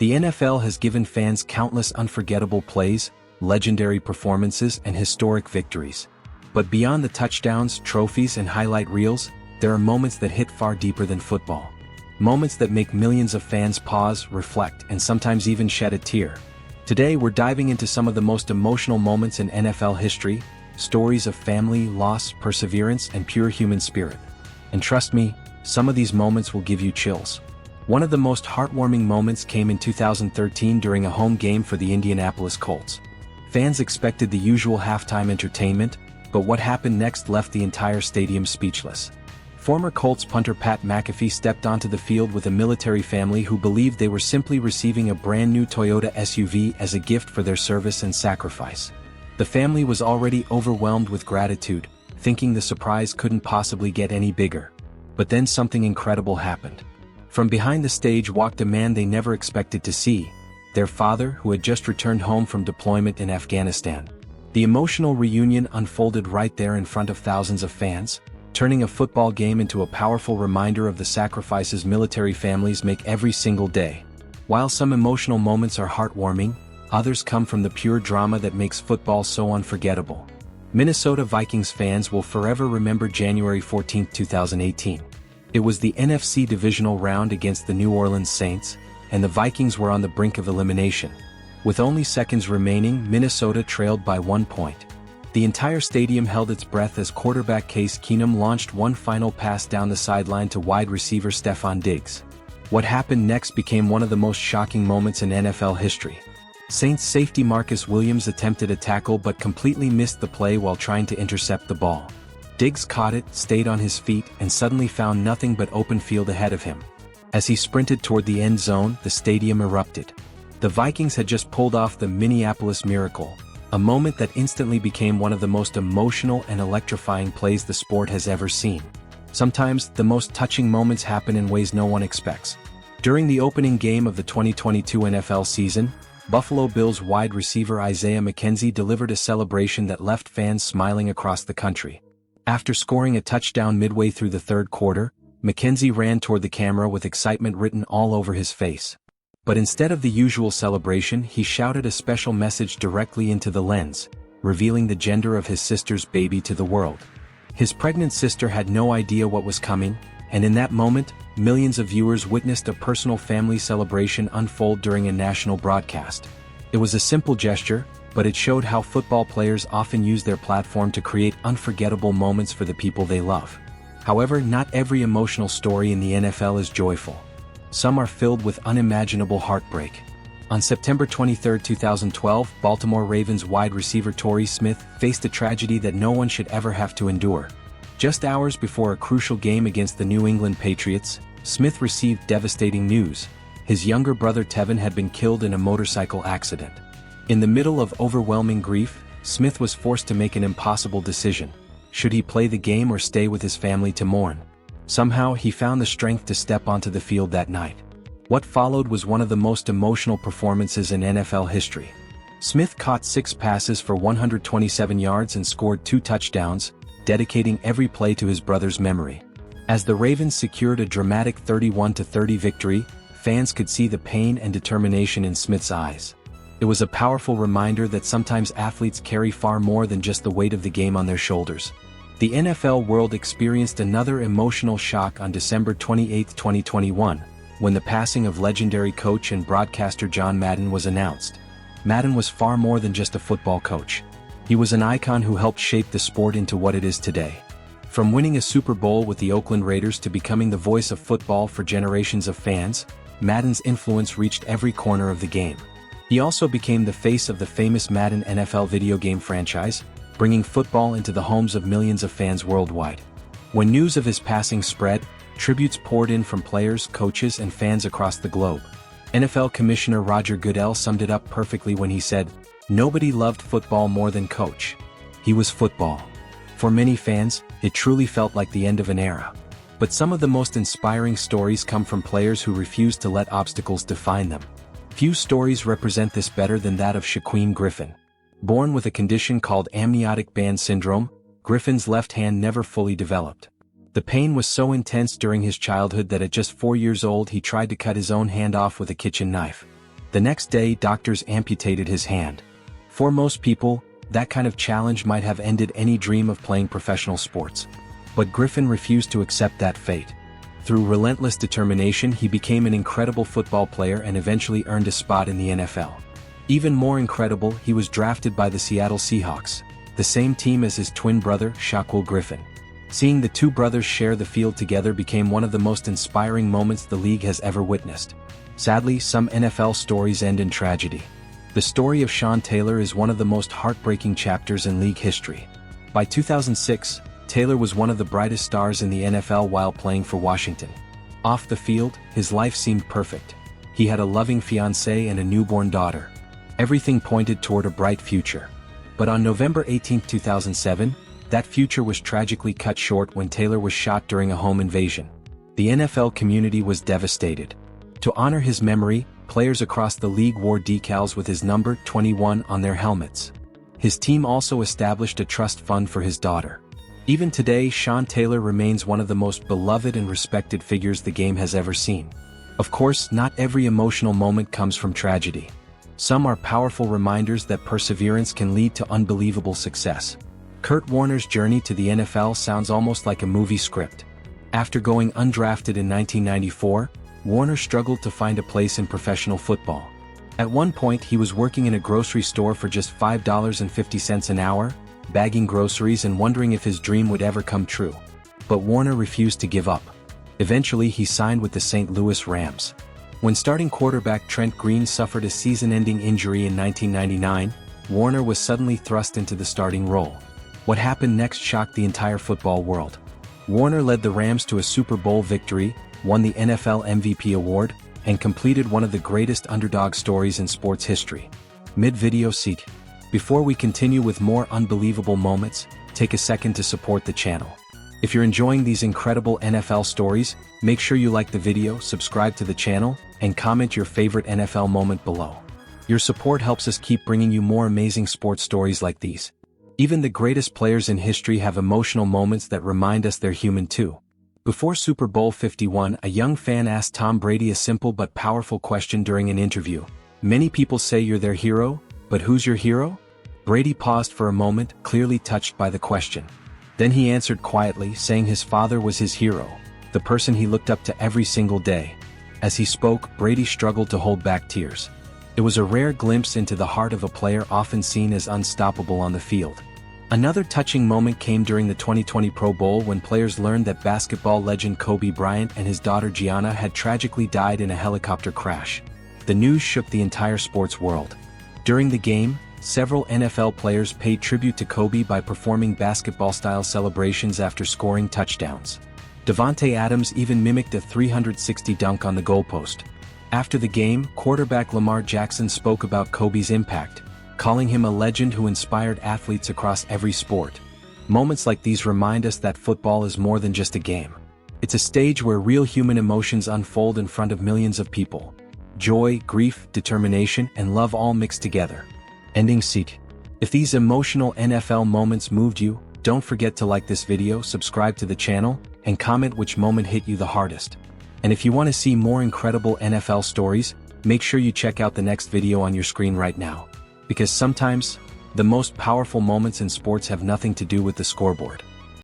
The NFL has given fans countless unforgettable plays, legendary performances, and historic victories. But beyond the touchdowns, trophies, and highlight reels, there are moments that hit far deeper than football. Moments that make millions of fans pause, reflect, and sometimes even shed a tear. Today we're diving into some of the most emotional moments in NFL history, stories of family, loss, perseverance, and pure human spirit. And trust me, some of these moments will give you chills. One of the most heartwarming moments came in 2013 during a home game for the Indianapolis Colts. Fans expected the usual halftime entertainment, but what happened next left the entire stadium speechless. Former Colts punter Pat McAfee stepped onto the field with a military family who believed they were simply receiving a brand new Toyota SUV as a gift for their service and sacrifice. The family was already overwhelmed with gratitude, thinking the surprise couldn't possibly get any bigger. But then something incredible happened. From behind the stage walked a man they never expected to see, their father, who had just returned home from deployment in Afghanistan. The emotional reunion unfolded right there in front of thousands of fans, turning a football game into a powerful reminder of the sacrifices military families make every single day. While some emotional moments are heartwarming, others come from the pure drama that makes football so unforgettable. Minnesota Vikings fans will forever remember January 14, 2018. It was the NFC divisional round against the New Orleans Saints, and the Vikings were on the brink of elimination. With only seconds remaining, Minnesota trailed by 1 point. The entire stadium held its breath as quarterback Case Keenum launched one final pass down the sideline to wide receiver Stefon Diggs. What happened next became one of the most shocking moments in NFL history. Saints safety Marcus Williams attempted a tackle but completely missed the play while trying to intercept the ball. Diggs caught it, stayed on his feet, and suddenly found nothing but open field ahead of him. As he sprinted toward the end zone, the stadium erupted. The Vikings had just pulled off the Minneapolis Miracle, a moment that instantly became one of the most emotional and electrifying plays the sport has ever seen. Sometimes, the most touching moments happen in ways no one expects. During the opening game of the 2022 NFL season, Buffalo Bills wide receiver Isaiah McKenzie delivered a celebration that left fans smiling across the country. After scoring a touchdown midway through the third quarter, McKenzie ran toward the camera with excitement written all over his face. But instead of the usual celebration, he shouted a special message directly into the lens, revealing the gender of his sister's baby to the world. His pregnant sister had no idea what was coming, and in that moment, millions of viewers witnessed a personal family celebration unfold during a national broadcast. It was a simple gesture, but it showed how football players often use their platform to create unforgettable moments for the people they love. However, not every emotional story in the NFL is joyful. Some are filled with unimaginable heartbreak. On September 23, 2012, Baltimore Ravens wide receiver Torrey Smith faced a tragedy that no one should ever have to endure. Just hours before a crucial game against the New England Patriots, Smith received devastating news. His younger brother Tevin had been killed in a motorcycle accident. In the middle of overwhelming grief, Smith was forced to make an impossible decision. Should he play the game or stay with his family to mourn? Somehow, he found the strength to step onto the field that night. What followed was one of the most emotional performances in NFL history. Smith caught 6 passes for 127 yards and scored 2 touchdowns, dedicating every play to his brother's memory. As the Ravens secured a dramatic 31-30 victory, fans could see the pain and determination in Smith's eyes. It was a powerful reminder that sometimes athletes carry far more than just the weight of the game on their shoulders. The NFL world experienced another emotional shock on December 28, 2021, when the passing of legendary coach and broadcaster John Madden was announced. Madden was far more than just a football coach. He was an icon who helped shape the sport into what it is today. From winning a Super Bowl with the Oakland Raiders to becoming the voice of football for generations of fans, Madden's influence reached every corner of the game. He also became the face of the famous Madden NFL video game franchise, bringing football into the homes of millions of fans worldwide. When news of his passing spread, tributes poured in from players, coaches, and fans across the globe. NFL Commissioner Roger Goodell summed it up perfectly when he said, "Nobody loved football more than Coach. He was football." For many fans, it truly felt like the end of an era. But some of the most inspiring stories come from players who refused to let obstacles define them. Few stories represent this better than that of Shaquem Griffin. Born with a condition called amniotic band syndrome, Griffin's left hand never fully developed. The pain was so intense during his childhood that at just 4 years old he tried to cut his own hand off with a kitchen knife. The next day, doctors amputated his hand. For most people, that kind of challenge might have ended any dream of playing professional sports. But Griffin refused to accept that fate. Through relentless determination, he became an incredible football player and eventually earned a spot in the NFL. Even more incredible, he was drafted by the Seattle Seahawks, the same team as his twin brother, Shaquem Griffin. Seeing the two brothers share the field together became one of the most inspiring moments the league has ever witnessed. Sadly, some NFL stories end in tragedy. The story of Sean Taylor is one of the most heartbreaking chapters in league history. By 2006, Taylor was one of the brightest stars in the NFL while playing for Washington. Off the field, his life seemed perfect. He had a loving fiancée and a newborn daughter. Everything pointed toward a bright future. But on November 18, 2007, that future was tragically cut short when Taylor was shot during a home invasion. The NFL community was devastated. To honor his memory, players across the league wore decals with his number 21 on their helmets. His team also established a trust fund for his daughter. Even today, Sean Taylor remains one of the most beloved and respected figures the game has ever seen. Of course, not every emotional moment comes from tragedy. Some are powerful reminders that perseverance can lead to unbelievable success. Kurt Warner's journey to the NFL sounds almost like a movie script. After going undrafted in 1994, Warner struggled to find a place in professional football. At one point, he was working in a grocery store for just $5.50 an hour, bagging groceries and wondering if his dream would ever come true. But Warner refused to give up. Eventually, he signed with the St. Louis Rams. When starting quarterback Trent Green suffered a season-ending injury in 1999, Warner was suddenly thrust into the starting role. What happened next shocked the entire football world. Warner led the Rams to a Super Bowl victory, won the NFL MVP award, and completed one of the greatest underdog stories in sports history. Mid-video seat. Before we continue with more unbelievable moments, take a second to support the channel. If you're enjoying these incredible NFL stories, make sure you like the video, subscribe to the channel, and comment your favorite NFL moment below. Your support helps us keep bringing you more amazing sports stories like these. Even the greatest players in history have emotional moments that remind us they're human too. Before Super Bowl 51, a young fan asked Tom Brady a simple but powerful question during an interview. Many people say you're their hero, but who's your hero? Brady paused for a moment, clearly touched by the question. Then he answered quietly, saying his father was his hero, the person he looked up to every single day. As he spoke, Brady struggled to hold back tears. It was a rare glimpse into the heart of a player often seen as unstoppable on the field. Another touching moment came during the 2020 Pro Bowl when players learned that basketball legend Kobe Bryant and his daughter Gianna had tragically died in a helicopter crash. The news shook the entire sports world. During the game, several NFL players paid tribute to Kobe by performing basketball-style celebrations after scoring touchdowns. Davante Adams even mimicked a 360 dunk on the goalpost. After the game, quarterback Lamar Jackson spoke about Kobe's impact, calling him a legend who inspired athletes across every sport. Moments like these remind us that football is more than just a game. It's a stage where real human emotions unfold in front of millions of people. Joy, grief, determination, and love all mixed together. Ending seat. If these emotional NFL moments moved you, don't forget to like this video, subscribe to the channel, and comment which moment hit you the hardest. And if you want to see more incredible NFL stories, make sure you check out the next video on your screen right now. Because sometimes, the most powerful moments in sports have nothing to do with the scoreboard.